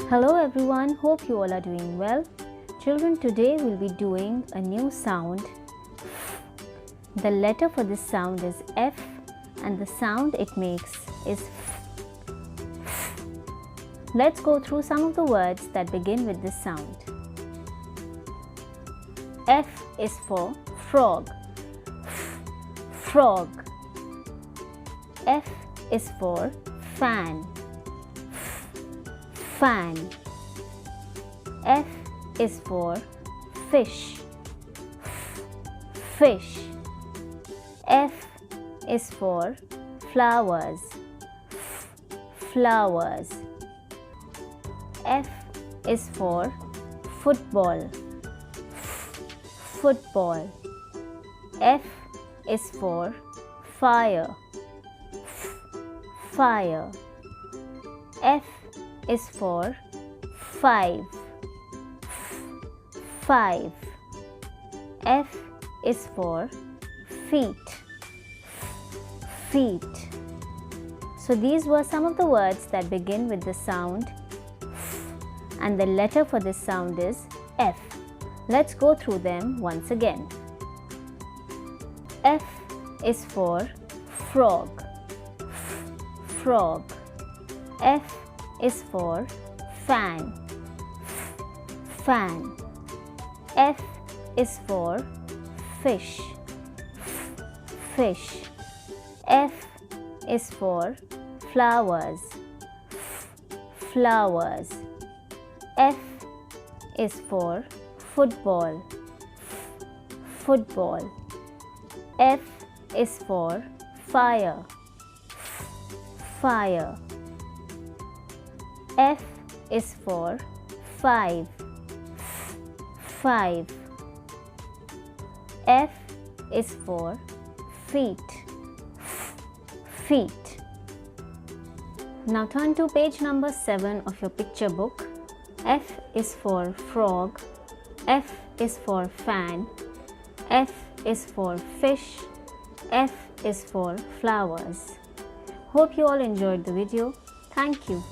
Hello everyone, hope you all are doing well. Children, today we'll be doing a new sound. The letter for this sound is F and the sound it makes is F. Let's go through some of the words that begin with this sound. F is for frog. Frog. F is for fan. Fan. F is for fish. Fish. F is for flowers. Flowers. F is for football. Football. F is for fire. Fire. F is for 5. 5. F is for feet. Feet. So these were some of the words that begin with the sound F, and the letter for this sound is F. Let's go through them once again. F is for frog. Frog. F is for fan. Fan. F is for fish. Fish. F is for flowers. Flowers. F is for football. Football. F is for fire. Fire. F is for 5. 5. F is for feet. Feet. Now turn to page number 7 of your picture book. F is for frog. F is for fan. F is for fish. F is for flowers. Hope you all enjoyed the video. Thank you.